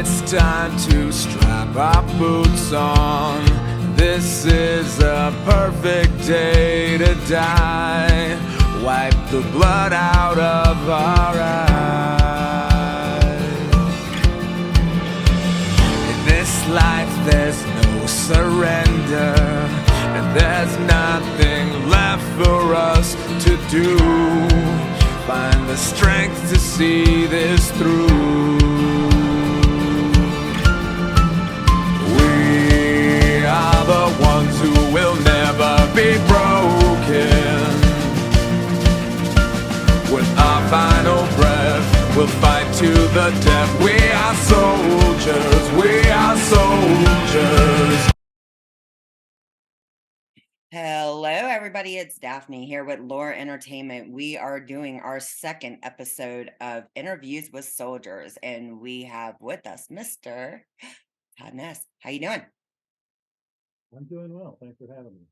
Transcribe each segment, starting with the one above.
It's time to strap our boots on. This is a perfect day to die. Wipe the blood out of our eyes. In this life there's no surrender, and there's nothing left for us to do. Find the strength to see this through. We are the ones who will never be broken. With our final breath, we'll fight to the death. We are soldiers, we are soldiers. Hello, everybody. It's Daphne here with Laura Entertainment. We are doing our second episode of Interviews with Soldiers, and we have with us Mr. Todd Neiss. How you doing? I'm doing well. Thanks for having me.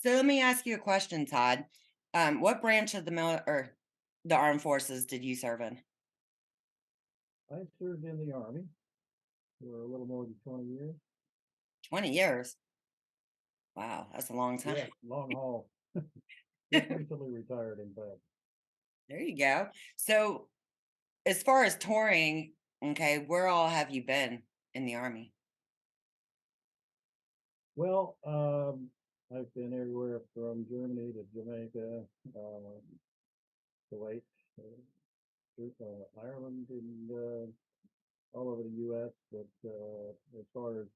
So let me ask you a question, Todd. What branch of the armed forces did you serve in? I served in the Army for a little more than 20 years. 20 years. Wow, that's a long time. Yeah, long haul. Just recently retired, in fact. There you go. So as far as touring, okay, where all have you been in the Army? Well, I've been everywhere from Germany to Jamaica, Kuwait, Ireland, and all over the U.S. But as far as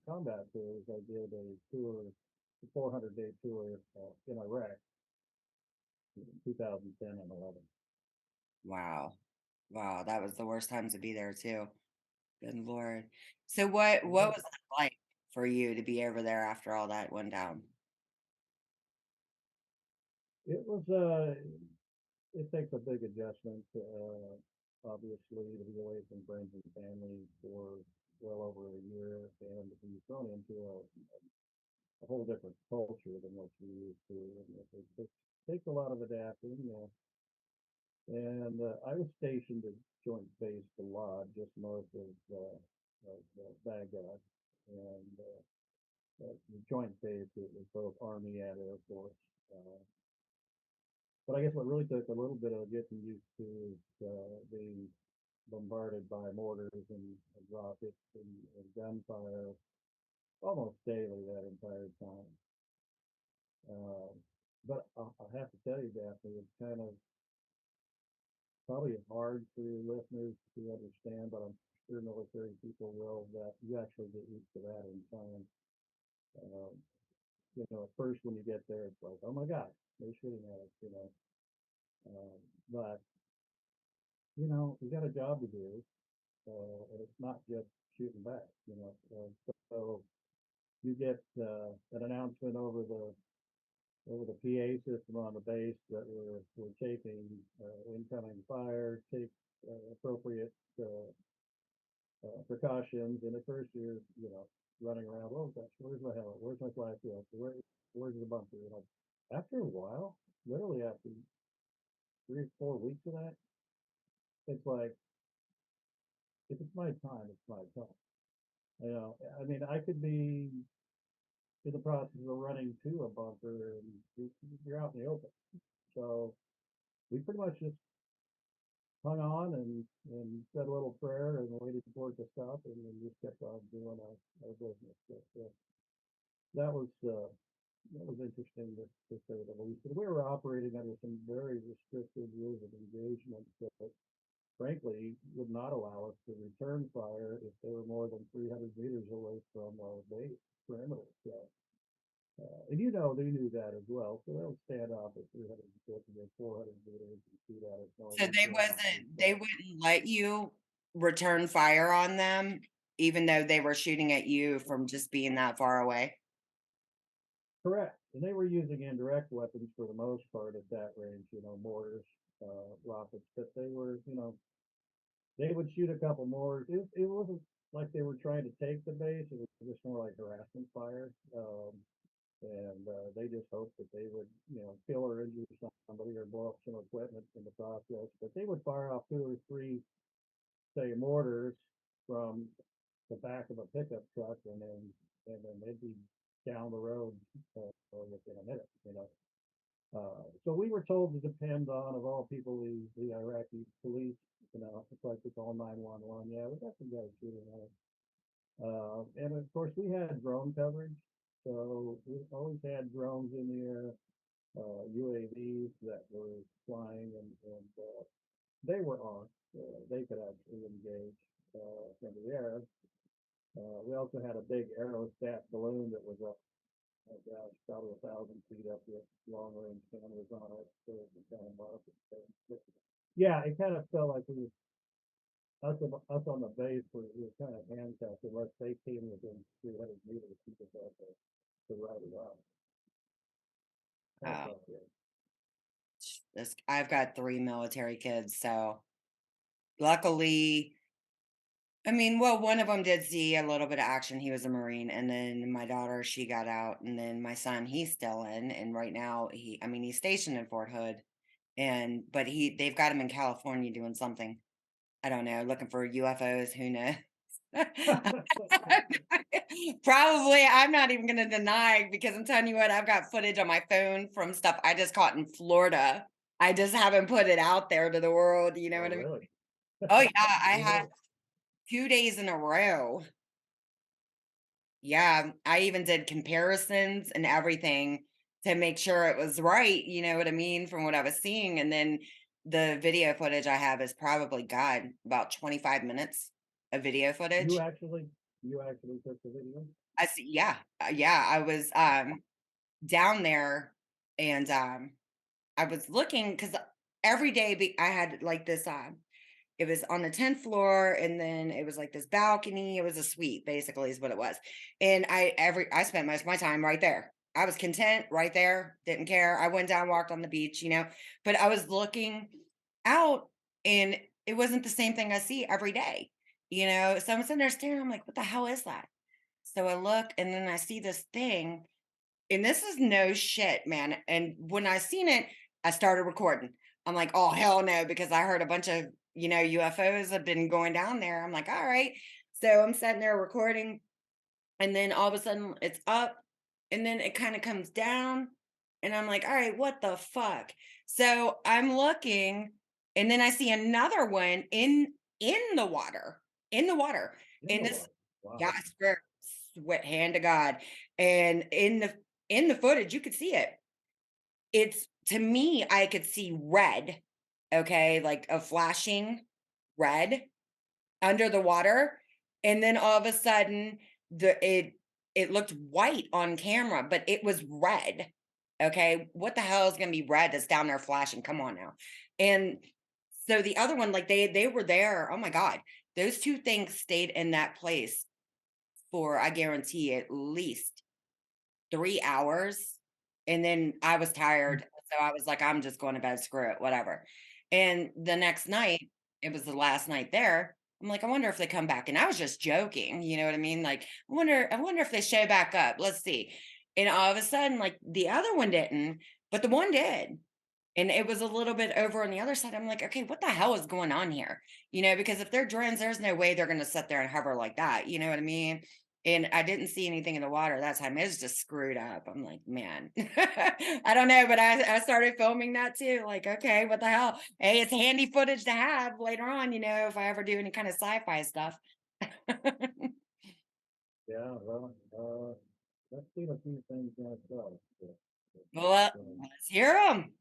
combat tours, I did a tour, a 400-day tour in Iraq in 2010 and 11. Wow. Wow, that was the worst time to be there too. Good Lord. So what was it like for you to be over there after all that went down? It was it takes a big adjustment, obviously, to be away from friends and family for well over a year and to be thrown into a whole different culture than what you're used to. And takes a lot of adapting. And I was stationed at Joint Base Balad, just north of Baghdad. And the Joint Base, it was both Army and Air Force. But I guess what really took a little bit of getting used to is being bombarded by mortars and rockets and gunfire almost daily that entire time. Uh, but I have to tell you, Daphne, it's kind of probably hard for your listeners to understand, but I'm sure military people will, that you actually get used to that in time. Um, at first when you get there, it's like, oh my God, they're shooting at us. But we got a job to do, and it's not just shooting back. So you get an announcement over the PA system on the base that we're taking incoming fire, take appropriate precautions. And at first you're running around. Oh gosh, where's my helmet? Where's my flight vest? Where's the bunker? After a while, literally after 3 or 4 weeks of that, it's like if it's my time, it's my time. I mean, I could be in the process of running to a bunker and you're out in the open. So we pretty much just hung on and said a little prayer and waited for it to stop and then just kept on doing our business. But that was interesting to say the least. And we were operating under some very restricted rules of engagement that frankly would not allow us to return fire if they were more than 300 meters away from our base perimeter. So, and they knew that as well. So they'll stand off at 350 or 400 meters and shoot at us. So they wouldn't let you return fire on them, even though they were shooting at you from just being that far away? Correct. And they were using indirect weapons for the most part at that range, mortars, rockets, but they would shoot a couple more. It wasn't like they were trying to take the base. It was just more like harassment fire. And they just hoped that they would, kill or injure somebody or blow up some equipment in the process. But they would fire off two or three, say, mortars, from the back of a pickup truck, and then they'd be down the road within a minute, you know. So we were told to depend on, of all people, the Iraqi police. You know, it's like we call 911. Yeah, we got some guys shooting at us. And of course, we had drone coverage, so we always had drones in the air, UAVs that were flying, and they were on. They could actually engage from the air. We also had a big aerostat balloon that was up, oh gosh, probably 1,000 feet up with long range cameras on it. So it was kind of market. Yeah, it kind of felt like we us on the base were kind of handcuffed unless they came within 300 meters to get that to ride it out. That Oh, felt good. I've got 3 military kids, so luckily, I mean, well, one of them did see a little bit of action. He was a Marine, and then my daughter, she got out, and then my son, he's still in, and right now I mean, he's stationed in Fort Hood, but they've got him in California doing something. I don't know, looking for UFOs. Who knows? Probably, I'm not even going to deny because I'm telling you what, I've got footage on my phone from stuff I just caught in Florida. I just haven't put it out there to the world. You know Oh, what I mean? really? Oh yeah, I We had know. 2 days in a row. Yeah, I even did comparisons and everything to make sure it was right, you know what I mean, from what I was seeing. And then the video footage I have is probably, God, about 25 minutes of video You footage. actually, you actually took the video? I see, yeah, yeah, I was down there, and I was looking because every day I had like this it was on the 10th floor, and then it was like this balcony. It was a suite, basically, is what it was. And I spent most of my time right there. I was content right there, didn't care. I went down, walked on the beach, you know, but I was looking out, and it wasn't the same thing I see every day, you know. So I'm sitting there staring, I'm like, what the hell is that? So I look, and then I see this thing, and this is no shit, man. And when I seen it, I started recording. I'm like, oh hell no, because I heard a bunch of, you know, UFOs have been going down there. I'm like, all right. So I'm sitting there recording, and then all of a sudden it's up, and then it kind of comes down, and I'm like, all right, what the fuck? So I'm looking, and then I see another one in the water, in the water. In And the this, water. Wow. yeah, I swear hand to God. And in the footage, you could see it. It's, to me, I could see red, okay, like a flashing red under the water, and then all of a sudden the it looked white on camera, but it was red. Okay, what the hell is going to be red that's down there flashing? Come on now. And so the other one, like they were there. Oh my God, those two things stayed in that place for, I guarantee, at least 3 hours. And then I was tired. So I was like, I'm just going to bed, screw it, whatever. And the next night, it was the last night there. I'm like, I wonder if they come back. And I was just joking, you know what I mean? Like, I wonder if they show back up. Let's see. And all of a sudden, like the other one didn't, but the one did. And it was a little bit over on the other side. I'm like, okay, what the hell is going on here? You know, because if they're drones, there's no way they're going to sit there and hover like that. You know what I mean? And I didn't see anything in the water that time. It was just screwed up. I'm like, man, I don't know. But I started filming that too. Like, okay, what the hell? Hey, it's handy footage to have later on, you know, if I ever do any kind of sci-fi stuff. Yeah, well, let's see a few things myself. Well, Um, let's hear them.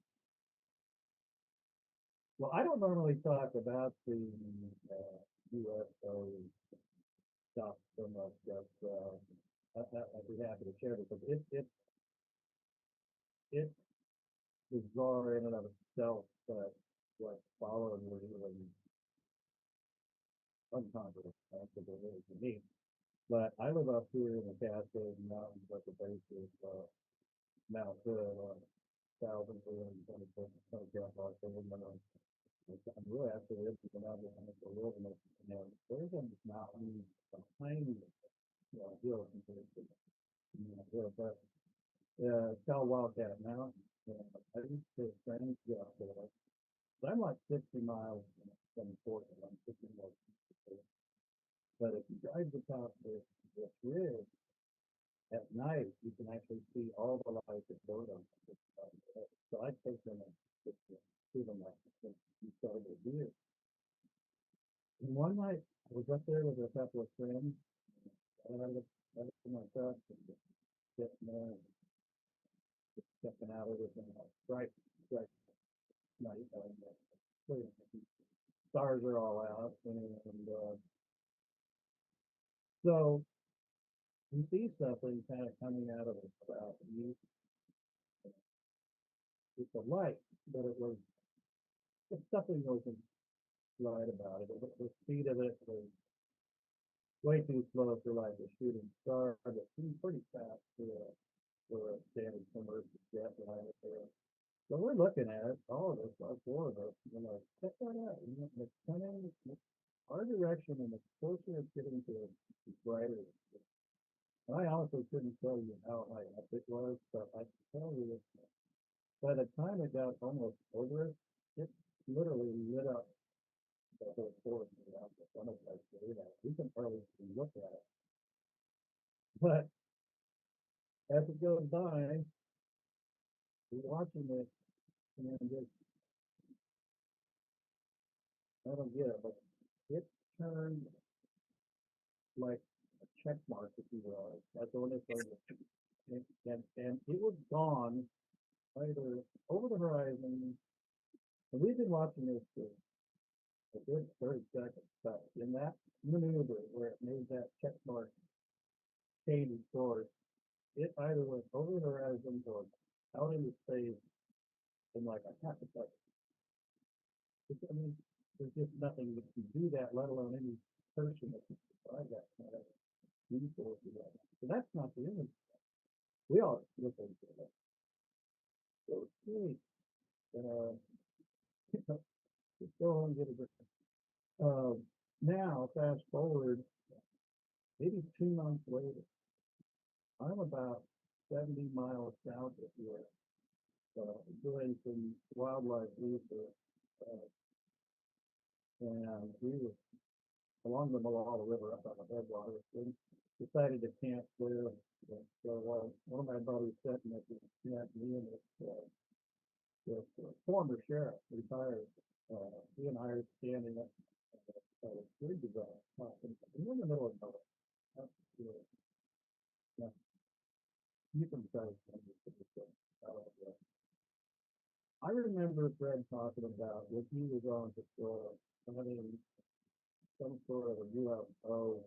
well, I don't normally talk about the UFO stuff so much, but I'd be happy to share because it's bizarre in and of itself, but what followed was really uncomprehensible to me. But I live up here in the Cascade Mountains at the base of Mount Hood, 1,326 Los Angeles. I'm really actually looking out in the wilderness, and there's a mountain behind me, hill compared to hill, but it's called Wildcat Mountain. And I used to train to go up there. But I'm like 60 miles from Portland. I'm 60 miles. But if you drive the top of this ridge at night, you can actually see all the lights that go on. So I take them and see them like you started to do. And one night I was up there with a couple of friends, and I was in my truck and just sitting there and just checking out everything like bright night. Stars are all out, and so you see something kind of coming out of the cloud. You, it's a light, but it was just something wasn't right about it. The speed of it was way too slow for like a shooting star, but it seemed pretty fast for a standard commercial jet liner there. So we're looking at it, all of us, all four of us, check that out. It's coming our direction, and the closer it's getting to it, the brighter it is. And I honestly couldn't tell you how high up it was, but I can tell you that by the time it got almost over it, it literally lit up the whole forest around the front of us. We can hardly look at it. But as it goes by, we're watching it, and just, I don't get it, but it turned like a check mark, if you will. That's when it's over. And it was gone either over the horizon, and we've been watching this for a good 30 seconds, but in that maneuver where it made that check mark change course, it either went over the horizon or out into space in like a half a second. I mean, there's just nothing that can do that, let alone any person that can survive that kind of resource. So that's not the image. We all look into that. So it's really, uh, just go home and get a drink. Now, fast forward, maybe 2 months later, I'm about 70 miles south of here, doing some wildlife research, and we were along the Malala River up on the headwaters, and decided to camp there. So one of my buddies sent me to camp, me and this former sheriff, retired. He and I are standing up at a bridge development, talking. We're in the middle of nowhere. That's good. Yeah, you can try to I remember Fred talking about when he was on patrol, having some sort of a UFO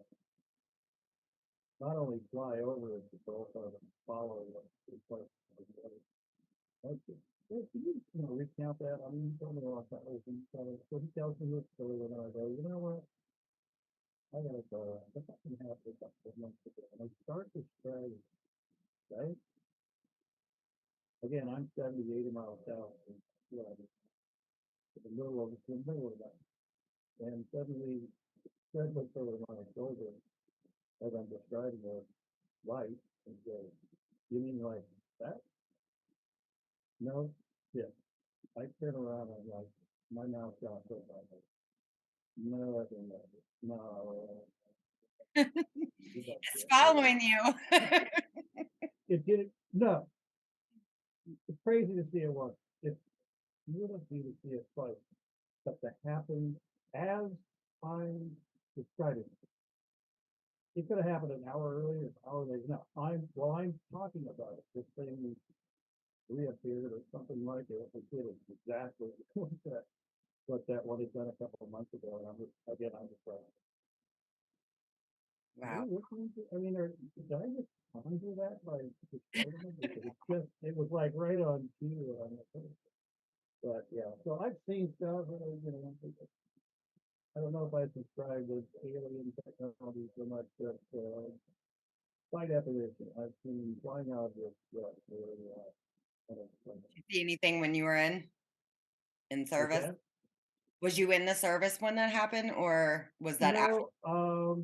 not only fly over his patrol car, but follow him. Okay. Well, can you, recount that? I mean, you told me a long time ago. So he tells me his story, and I go, you know what? I gotta go. I think I can have this up for months ago. And I start this strategy, right? Again, I'm 70, 80 miles south, and in the middle of that. And suddenly, Fred looks over my shoulder as I'm describing the light and says, you mean like that? No, yeah. I turn around and like, my mouth got put on it. No, I think that. No. It's following you. It did. No, it's crazy to see it once. It's beautiful to see it twice. But to happen as I'm describing it. It could have happened an hour earlier, an hour later. No, while I'm talking about it, this thing reappeared or something like it. It did exactly what that one had done a couple of months ago. And I'm just like, are Wow. you listening to? I mean, did I just conjure that by describing it? Because it's just, it was like right on cue. But yeah, so I've seen stuff. I don't know if I described as alien technology so much, but by definition, I've seen flying objects that were Did you see anything when you were in what's service? that? Was you in the service when that happened, or was that after? No,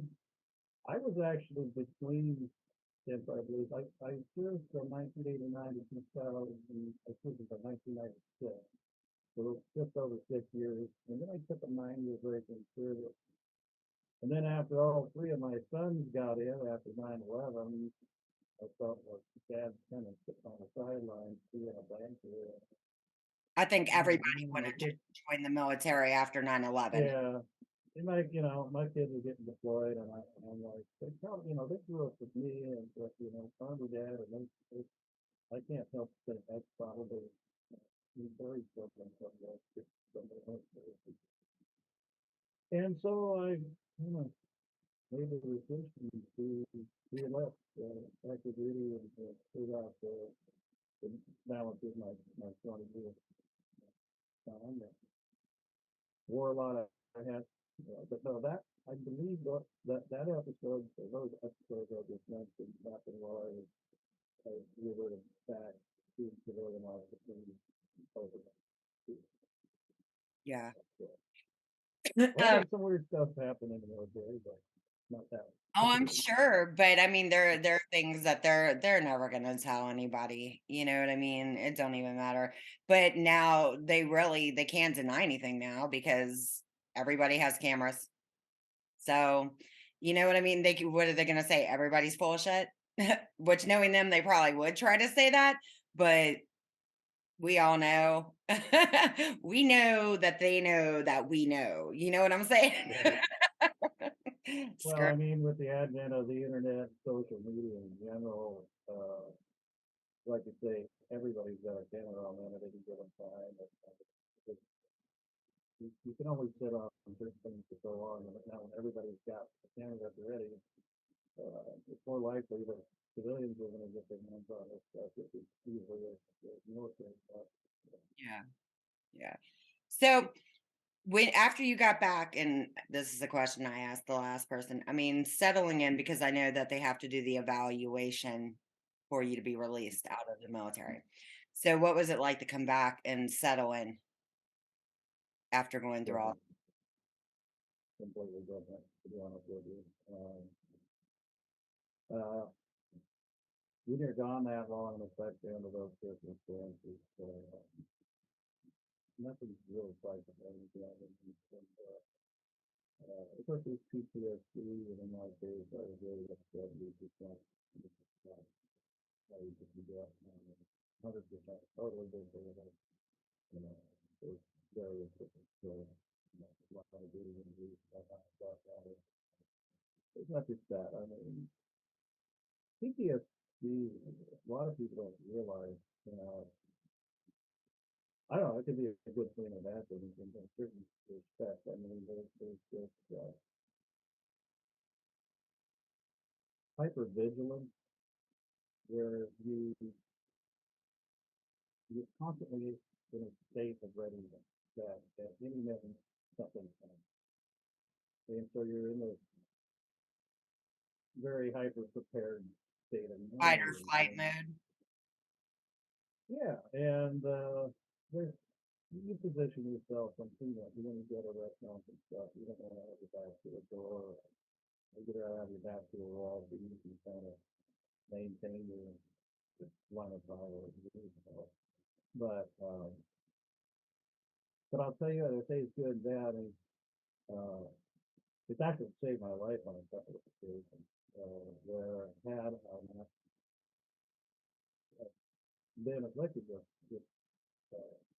I was actually between stints, I believe. I served from 1989 to 2000, I served until 1996. So just over 6 years. And then I took a 9-year break in service. And then after all three of my sons got in after 9/11, I felt like Dad kind of sitting on the sidelines being a banker. I think everybody My wanted to kids, join the military after 9/11. yeah, and my kids are getting deployed, and I'm like, they grew up with me, and mom and dad, and I can't help but think that's probably very children from the military. And so I, made the decision to re-elect active duty and serve out the balance of my 20 years time. Wore a lot of hats, but no, that I believe that episode, those episodes I just mentioned, happened while I reverted back to civilian life between COVID. Yeah. Well, there's some weird stuff happening in the military, but not that. Oh, I'm sure, but I mean, there are things that they're never gonna tell anybody. You know what I mean? It don't even matter. But now they can't deny anything now because everybody has cameras. So, you know what I mean? What are they gonna say? Everybody's full of shit. Which, knowing them, they probably would try to say that, but we all know. We know that they know that we know. You know what I'm saying? Right. Well, Screw. I mean, with the advent of the internet, social media in general, like you say, everybody's got a camera on them at any given time. You can only sit on certain things for so long, and now when everybody's got a camera at the ready, it's more likely that civilians are going to get their hands on this stuff if it's usually the military stuff. Yeah, yeah. So when after you got back, and this is a question I asked the last person, I mean, settling in, because I know that they have to do the evaluation for you to be released out of the military. So what was it like to come back and settle in after going through all? Different, completely different, to be honest with you. Uh, when you're gone that long, and especially under those circumstances, nothing's really quite the same again. Of course, there's PTSD, and in my case, I was really upset with this one. I just got 100% totally different. There's various different stories. A lot of video interviews about that. It's not just that. I mean, PTSD, a lot of people don't realize, I don't know, it could be a good thing or bad thing in a certain respect. I mean, there's this hypervigilance where you're constantly in a state of readiness that at any minute something's coming. And so you're in a very hyper prepared state of Fight mind. or flight mode? Yeah, and there's you position yourself on things like you're going to go to restaurants and stuff. You don't want to have your back to the door. You get out of your back to the wall so you can kind of maintain your line of fire. But but I'll tell you, they say it's good and bad. And uh, it's actually saved my life on a couple of occasions where I had been afflicted with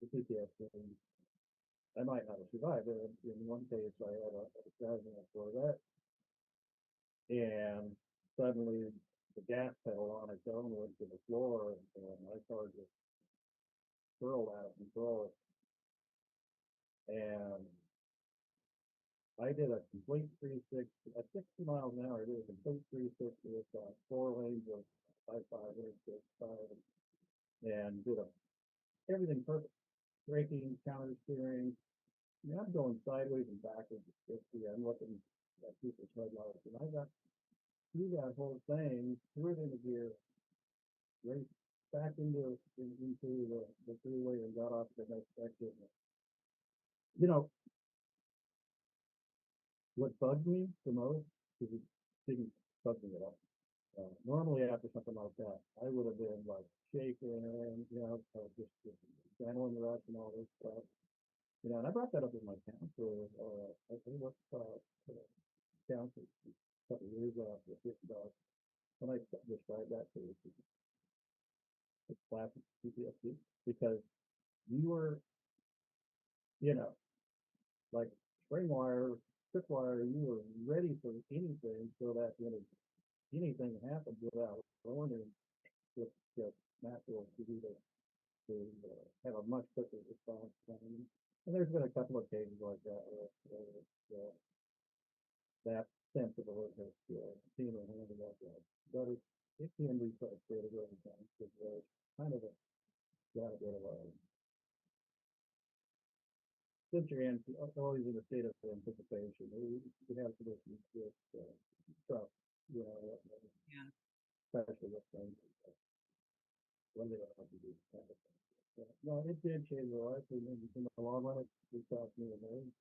the PTSD. I might not have survived it. In one case, I had a driving a Corvette, and suddenly the gas pedal on its own went to the floor, and my car just curled out of control. And I did a complete 360 at 60 miles an hour. I did a complete 360 with 4 lanes of 5.5 5 and did everything perfect. Braking, counter steering. I mean, I'm going sideways and backwards at 50. I'm looking at people's headlights, and I got through that whole thing, threw it into gear, raced back into the freeway, and got off the next exit. You know what bugged me the most is it didn't bug me at all. Normally, after something like that, I would have been like shaking and just adrenaline rush and all this stuff. And I brought that up with my counselor. I think what's county a couple of years after $50. When I describe that to you, it's classic PTSD because you were, you know, like string wire, tripwire, you were ready for anything so that when anything happened without warning, it's just natural to do to have a much quicker response time. And there's been a couple of cases like that where that sense of alertness seen or handled like that. But it can be frustrating over time because there's kind of a got a bit of a since you're always in a state of anticipation, you have traditions with trust, you know, Yeah. especially with things when they don't have to do kind of thing. So, no, it did change my life, and in the long run, it cost me a million.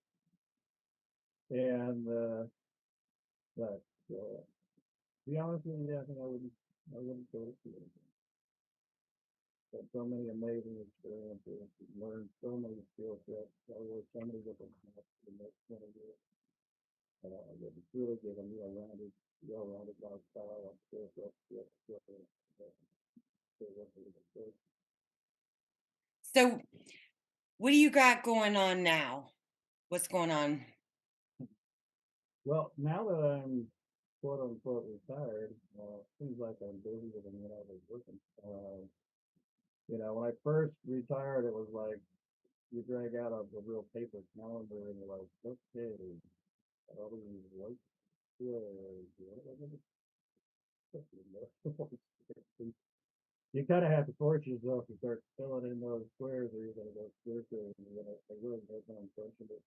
And but to be honest with you, I think I wouldn't go to school again. But so many amazing experiences, learned so many skill sets. I wore so many different hats in the next 20 years. That it's really given me a well-rounded lifestyle and skill sets to work with the So, what do you got going on now? What's going on? Well, now that I'm quote unquote retired, seems like I'm busier than when I was working. When I first retired, it was like you drag out a real paper calendar and you're like, okay, all these white squares, you kind of have to force yourself to start filling in those squares or you're going to go square and you're going to really get unfortunate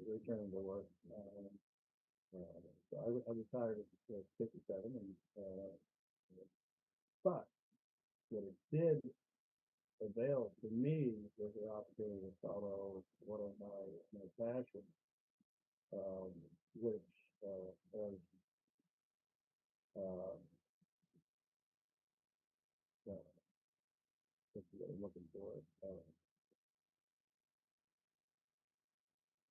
return to work. So I retired at 57, but what it did avail to me was the opportunity to follow one of my passions, um, which was uh, uh, what's the word I'm looking for?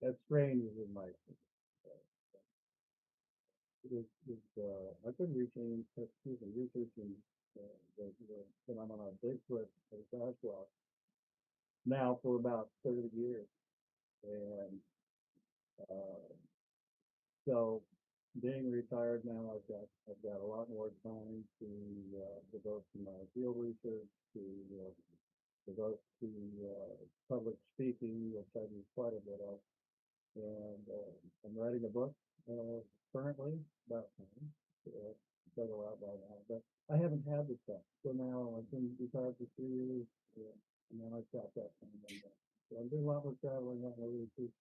As strange as it might be. I've been researching the phenomenon of Bigfoot and Sasquatch now for about 30 years. And uh, so being retired now, I've got a lot more time to devote to my field research, to devote to public speaking, which I do quite a bit of. And I'm writing a book currently about time. Settle out by now, but I haven't had the time. So now I've been retired for 3 years, and now I've got that time. So I'm doing a lot more traveling, a lot more research,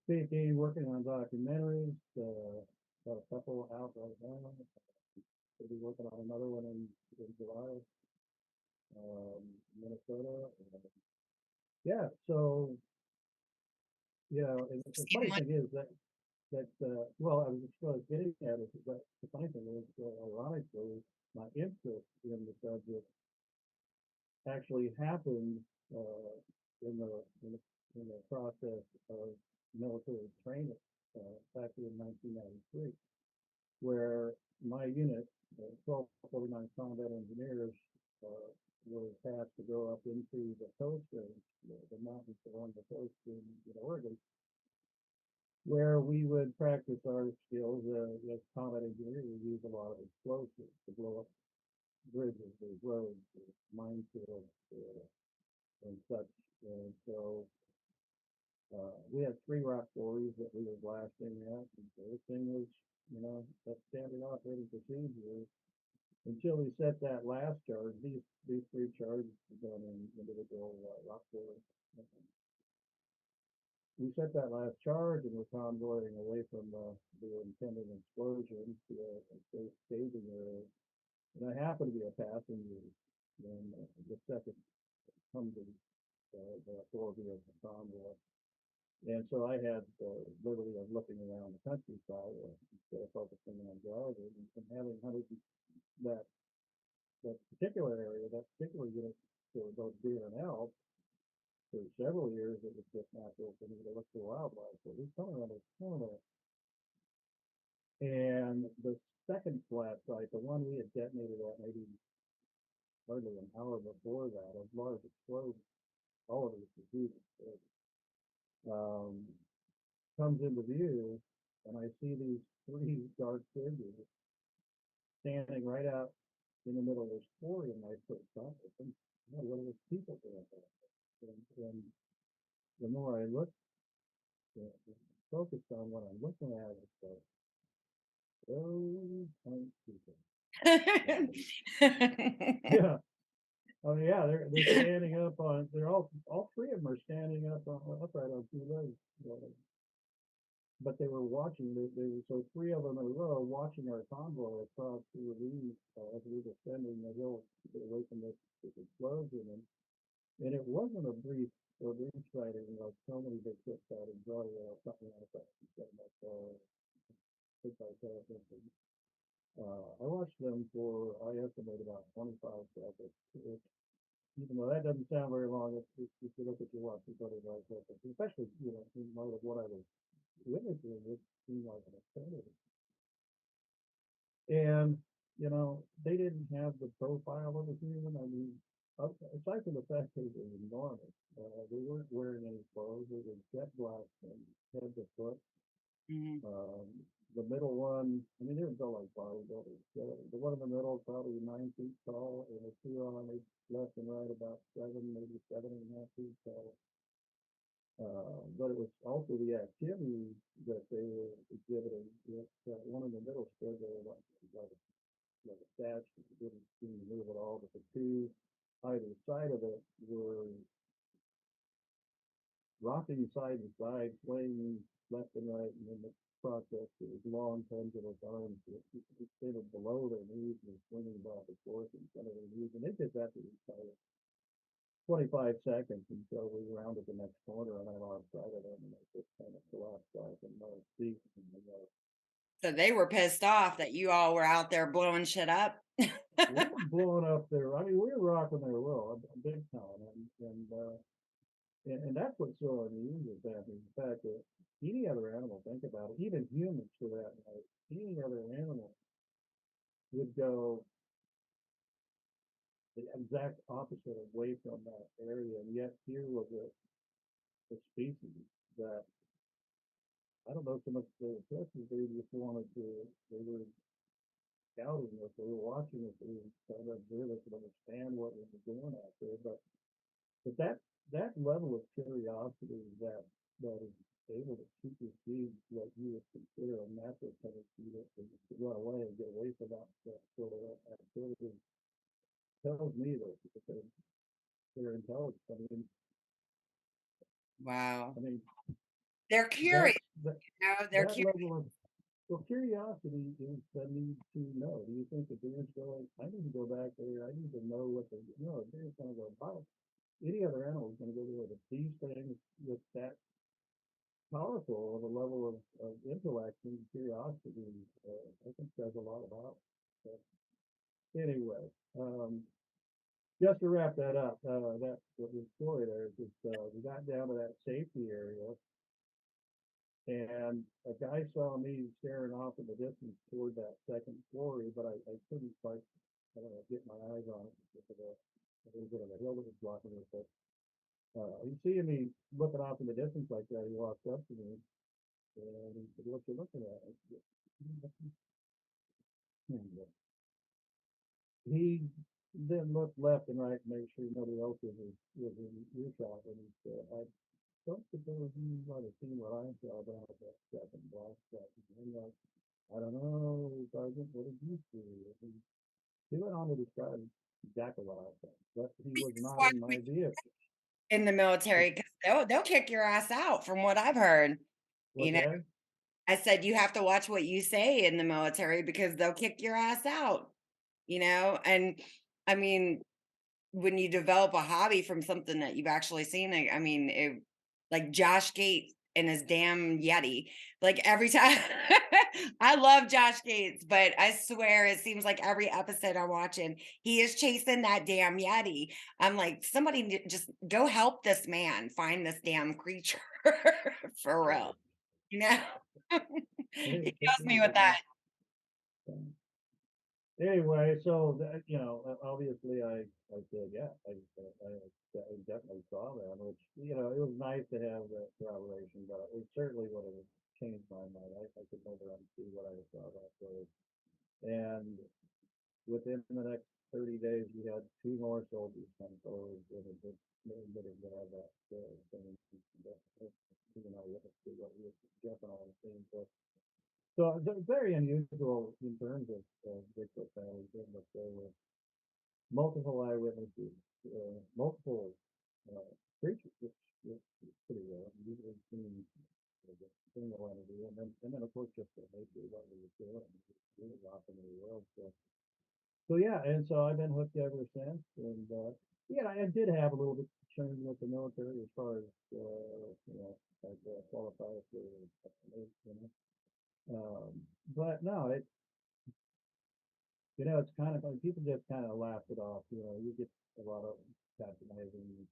speaking, working on documentaries. Got a couple out right now. We'll be working on another one in July, Minnesota. Yeah, so and the funny thing is that well, I was getting at it. That the funny thing is, ironically, my interest in the subject actually happened uh, in the in the in the process of military training back in 1993, where my unit, 1249 Combat Engineers, uh, were tasked to go up into the coast range, the mountains along the coast in Oregon, where we would practice our skills as combat engineers. We use a lot of explosives to blow up bridges, roads, minefields, and such. And so we had three rock quarries that we were blasting at, and everything was, that standard operating procedure until we set that last charge. These three charges were done in individual rock quarries. We set that last charge and were convoying away from the intended explosion to a safe staging area. And I happened to be a passenger when the second Humvee, the authority of the convoy. And so I had the liberty of looking around the countryside instead of focusing on driving and having hunted that particular area, that particular unit for both deer and elk. For several years, it was just natural for me to look for wildlife. So we come around a kind of And the second flat site, the one we had detonated at maybe hardly an hour before that, a large explosion, all of it was huge explosion, comes into view, and I see these three dark figures standing right out in the middle of this quarry, and I put thought, what are these people doing there? And the more I looked, focused on what I'm looking at, it's like, those aren't people. Yeah. Oh yeah, they're standing up on. They're all three of them are standing up on upright on two legs. But they were watching. They were so three of them in a row watching our convoy across the ravine as we were descending the hill away from this explosion. And it wasn't a brief sighting like so many big ship sightings. Something like that. I watched them for I estimate about 25 seconds. Even though that doesn't sound very long, if you look at your watch, you better like that. Especially, in light of what I was witnessing, it seemed like an eternity. And, they didn't have the profile of a human. I mean, aside from the fact that it was enormous, they weren't wearing any clothes. They were jet black from head to foot. Mhm. The middle one, I mean, they were built like bodybuilders. The one in the middle is probably 9 feet tall, and the two on each left and right about maybe 7.5 feet tall. But it was also the activity that they were exhibiting. One in the middle stood there like a statue. It didn't seem to move at all, but the two either side of it were rocking side to side, swaying left and right, and in the process, it was long pendulous arms that extended below their knees and swinging back and forth in front of their knees. And they did that for the entire 25 seconds until we rounded the next corner and I lost sight of them, and they just kind of collapsed off in my seat. So they were pissed off that you all were out there blowing shit up. We were blowing up there. I mean, we were rocking their world big time, and that's what's so unusual, that is the fact that any other animal, think about it, even humans for that matter, any other animal would go the exact opposite away from that area, and yet here was a species that I don't know so much they were testing, they just wanted to, they were scouting us, they were watching us, they were trying to observe us and understand what we were doing out there. But that level of curiosity that is able to supersede what you would consider a natural tendency to run away and get away from that sort of activity tells me that they're intelligent. Wow. I mean They're that curious, that they're that curious. level of curiosity is the need to know. Do you think the deer's going, I need to go back there, I need to know what they know, a deer's gonna go about. Any other animal is gonna go there, but these things with that powerful of a level of intellect and curiosity, I think says a lot about it. So, anyway, just to wrap that up, that the story there is just, we got down to that safety area, and a guy saw me staring off in the distance toward that second quarry, but I couldn't quite, I don't know, get my eyes on it because of a little bit of a hill that was blocking it. But he seeing me looking off in the distance like that, he walked up to me and he said, "What you looking at?" I said, he then looked left and right to make sure nobody else was in earshot, and he said, "I don't suppose you might have seen what I saw down at that second block spot." And I'm like, "I don't know, Sergeant, what did you see?" And he went on to describe exactly what I saw, but he was That's not why in my vehicle. in the military, because they'll kick your ass out from what I've heard. You What's know, that? I said you have to watch what you say in the military because they'll kick your ass out, and I mean, when you develop a hobby from something that you've actually seen, I mean, like Josh Gates and his damn Yeti. Like every time, I love Josh Gates, but I swear it seems like every episode I'm watching, he is chasing that damn Yeti. I'm like, somebody just go help this man find this damn creature for real. You know, he Hey, kills me with that. Um, Anyway, so that, obviously I said, yeah, I definitely saw that, which, it was nice to have that corroboration, but it certainly would have changed my mind. I could never unsee what I saw that day. And within the next 30 days, we had two more soldiers come forward and admitted that I got thing, that, witness to what we were definitely seeing. So very unusual in terms of Bigfoot families, but there were multiple eyewitnesses, multiple uh, creatures, which is pretty rare. Usually seen as a single entity, and then of course just the nature of what we were doing, really often in the world. So yeah, and so I've been hooked ever since, and yeah, I did have a little bit of concern with the military as far as as qualify for, you know. But no, it's kind of like people just kind of laugh it off. You get a lot of patronizing,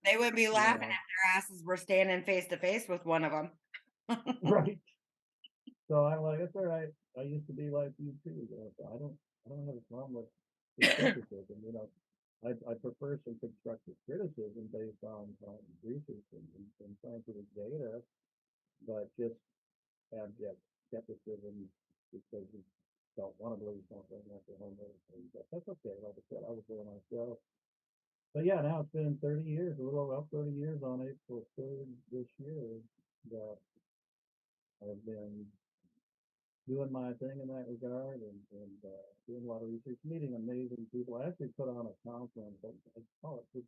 They would be you laughing know, if their asses were standing face to face with one of them. right? So I'm like, it's all right. I used to be like you too. So I don't have a problem with skepticism. I prefer some constructive criticism based on research and scientific data, but just abject skepticism because you don't want to believe something after home. But that's okay. Like I said, I was there myself. But yeah, now it's been 30 years, a little over 30 years on April 3rd this year that I've been doing my thing in that regard and doing a lot of research, meeting amazing people. I actually put on a conference. I call it,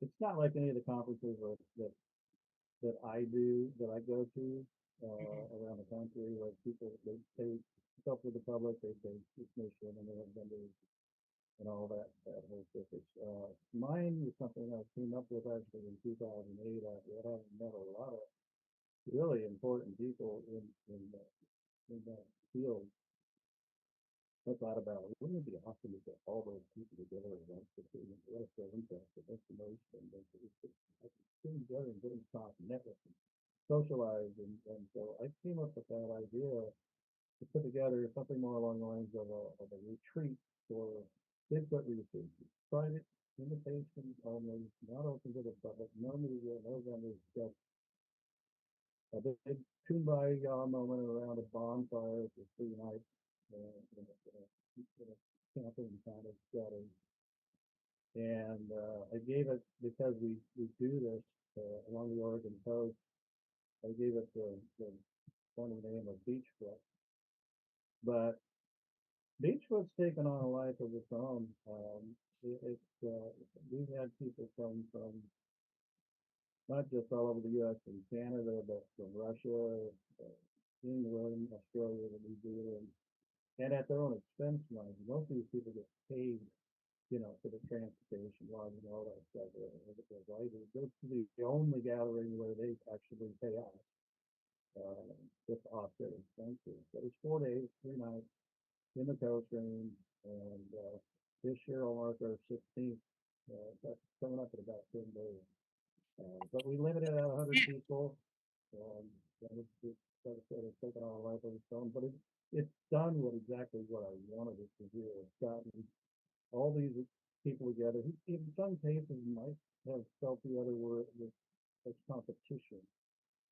it's not like any of the conferences that I do, that I go to around the country where people, they pay stuff with the public, they pay admission and they have vendors and all that whole circus. Mine is something I came up with actually in 2008 after having met a lot of really important people in that field. I thought about it. Wouldn't it be awesome to get all those people together at once? What if they're interested? That's the most, and then getting together and getting talk, networking, socialize, and so I came up with that idea to put together something more along the lines of a retreat for Bigfoot research. Private invitation only, not open to the public, no media, no vendors, just a big kumbaya moment around a bonfire for 3 nights in a camping kind of setting. And I gave it, because we do this along the Oregon coast, I gave it the funny name of Beachfoot. But Beachfoot's taken on a life of its own. We've had people come from not just all over the U.S. and Canada, but from Russia, England, Australia, New Zealand, and at their own expense mind. Most of these people get paid, for the transportation, lodging, all that stuff. Right? This is the only gathering where they actually pay us just to offset expenses. But it's 4 days, 3 nights in the coast range, and this year will mark our 16th. That's coming up in about 10 days. But we limited at 100 people. And like I said, it's taken on a life of its own, but it's done exactly what I wanted it to do. It's gotten all these people together who, in some cases, might have felt the other word as competition.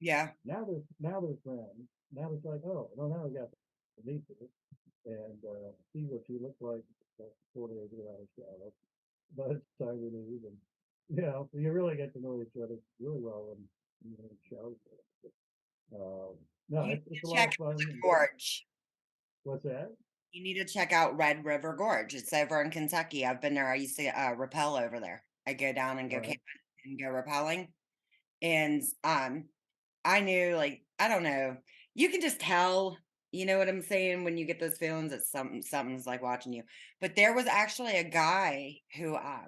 Yeah. Now there's friends. Now it's like, oh, no, now we got to meet you and see what you look like 48 hours ago. But it's time we leave, and you really get to know each other really well and it shows. No, You need it's a to lot check of out fun. the gorge. What's that? You need to check out Red River Gorge. It's over in Kentucky. I've been there. I used to rappel over there. I go down and go Right. camping and go rappelling. And I knew, like, I don't know. You can just tell, you know what I'm saying, when you get those feelings that something's like watching you. But there was actually a guy who oh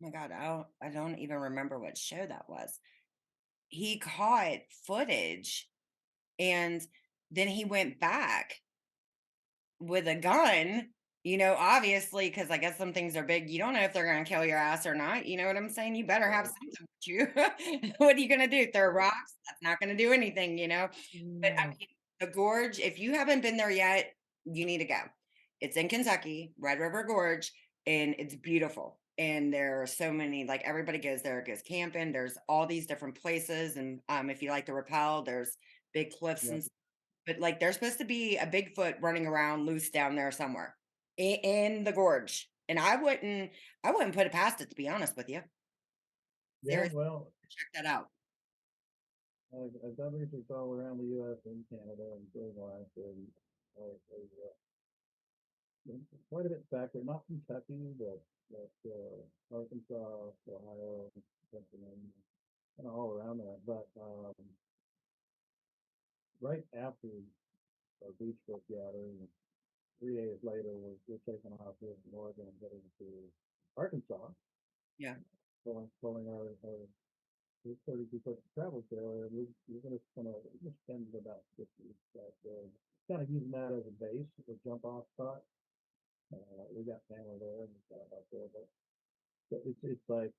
my God, I don't even remember what show that was. He caught footage and then he went back with a gun, obviously, because I guess some things are big. You don't know if they're going to kill your ass or not. You know what I'm saying? You better have Right. something with you. What are you going to do? Throw Right. rocks? That's not going to do anything. But I No. mean, the gorge, if you haven't been there yet, you need to go. It's in Kentucky, Red River Gorge, and it's beautiful. And there are so many, like everybody goes there, goes camping. There's all these different places. And if you like to rappel, there's big cliffs Yep. and but like there's supposed to be a Bigfoot running around loose down there somewhere in the gorge. And I wouldn't put it past it, to be honest with you. Yeah, Seriously, well, check that out. I've done research all around the U.S. and Canada and Alaska, and quite a bit back there. Not Kentucky, but Arkansas, Ohio, Pennsylvania, kind of all around there. But right after our beach book gathering, 3 days later, we're taking off here from Oregon and heading to Arkansas, Yeah. pulling our 32-foot travel trailer, and we're going to spend about 6 weeks out there, kind of using that as a base, a jump off spot. We got family there and stuff out there, but it's like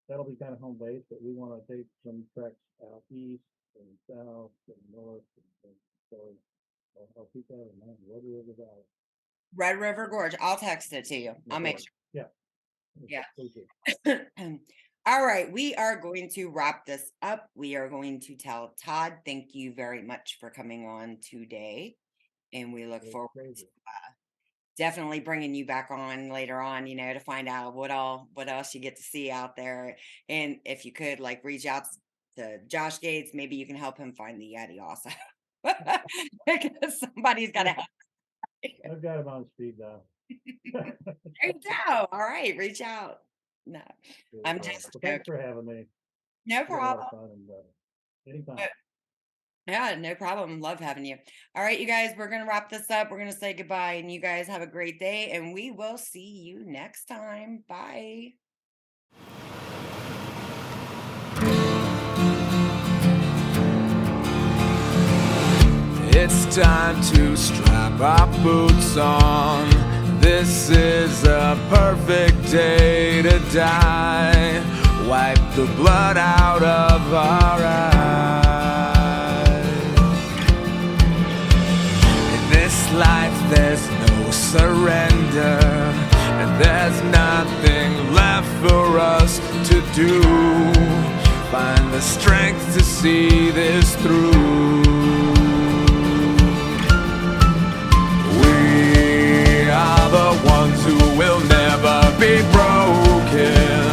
that'll be kind of home base. But we want to take some treks out east and south and north, and so I'll keep that in mind. Red River Valley. Red River Gorge. I'll text it to you. I'll make sure. Yeah. Yeah. Please do. All right, we are going to wrap this up. We are going to tell Todd, thank you very much for coming on today. And we look forward to definitely bringing you back on later on, to find out what else you get to see out there. And if you could like reach out to Josh Gates, maybe you can help him find the Yeti also. Because somebody's got to help. I've got him on speed dial. There you go. All right, reach out. No, I'm just well, thanks for having me. No It's been a lot problem. of fun, and anytime. Yeah, no problem. Love having you. All right, you guys, we're going to wrap this up. We're going to say goodbye, and you guys have a great day, and we will see you next time. Bye. It's time to strap our boots on. This is a perfect day to die. Wipe the blood out of our eyes. In this life there's no surrender, and there's nothing left for us to do. Find the strength to see this through. We are the ones who will never be broken.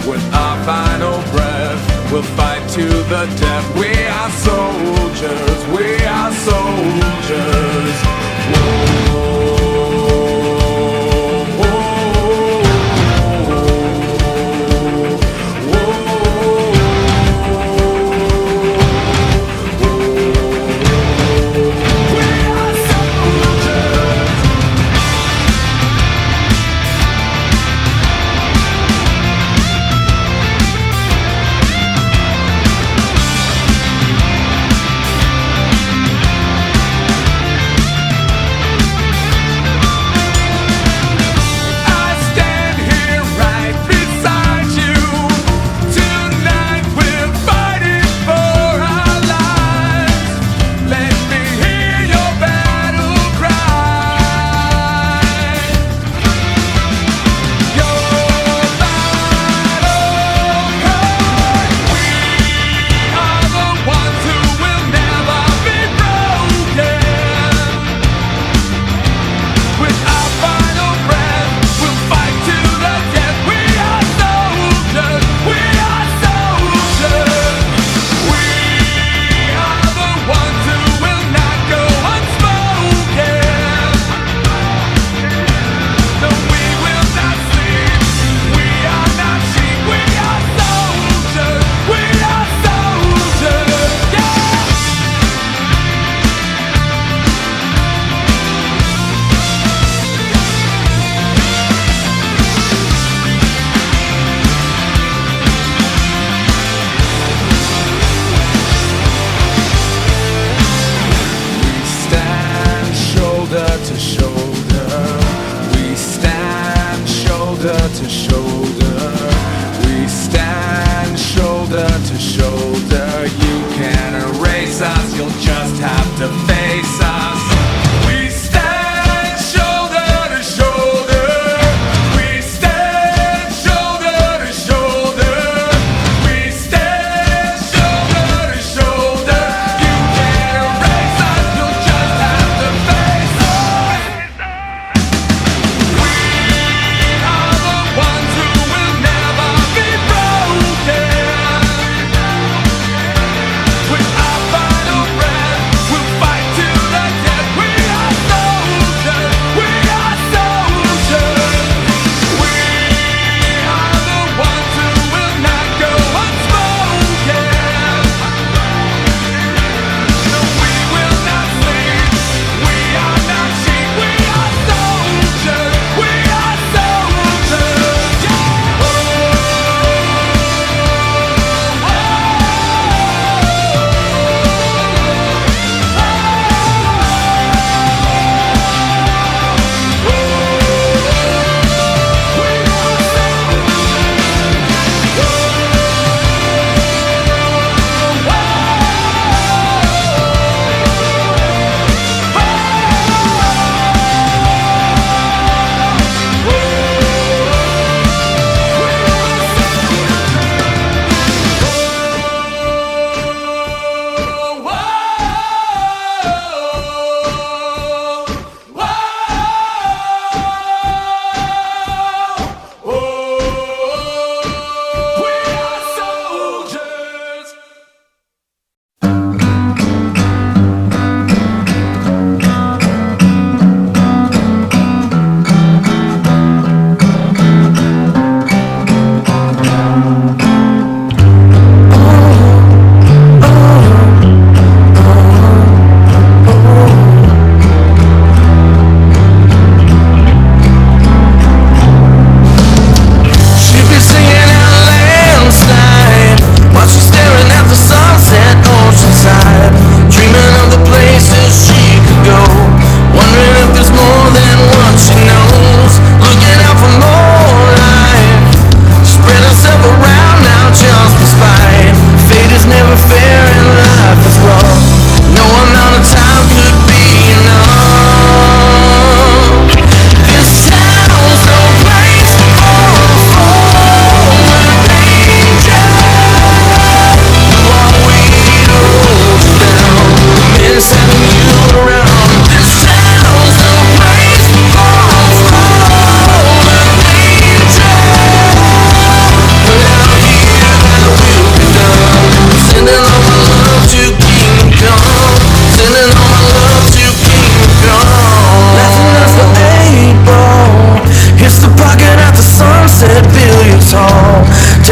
With our final breath, we'll fight to the death. We are soldiers, we are soldiers. Whoa.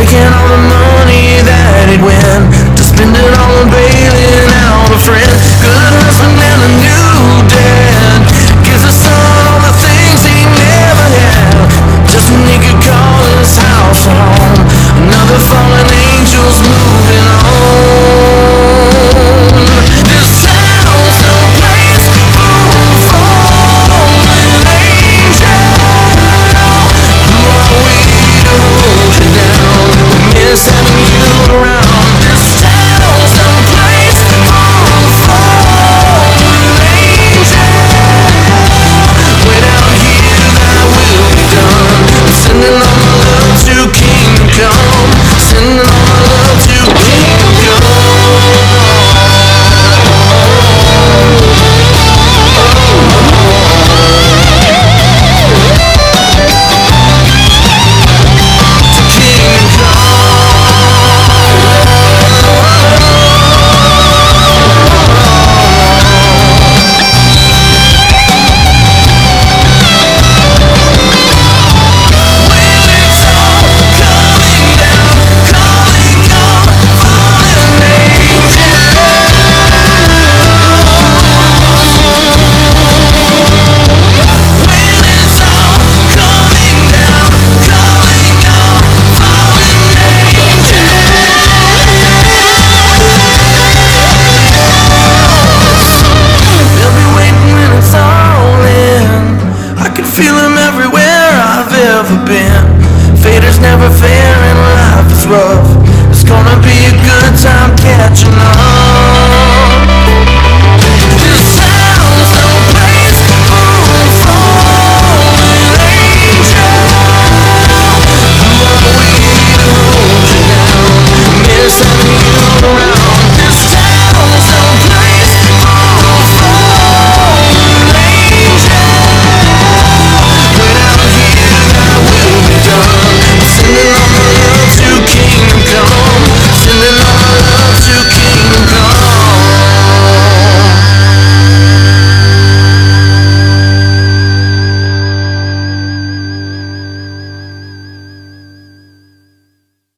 taking all the money that he'd win to spend it all on bailing out a friend. Good husband and a new dad, gives his son all the things he never had, just when he could call his house home. Another fallen angel's moving on. This town's no place for a fallen angel. Who are we to hold you down? We miss having you around. This town's no place for a fallen angel. Way down here, thy will be done. I'm sending all my love to Kingdom Come. Sending all my love to Kingdom Come. Feel him everywhere I've ever been. Fader's never fair and life is rough. It's gonna be a good time catching up.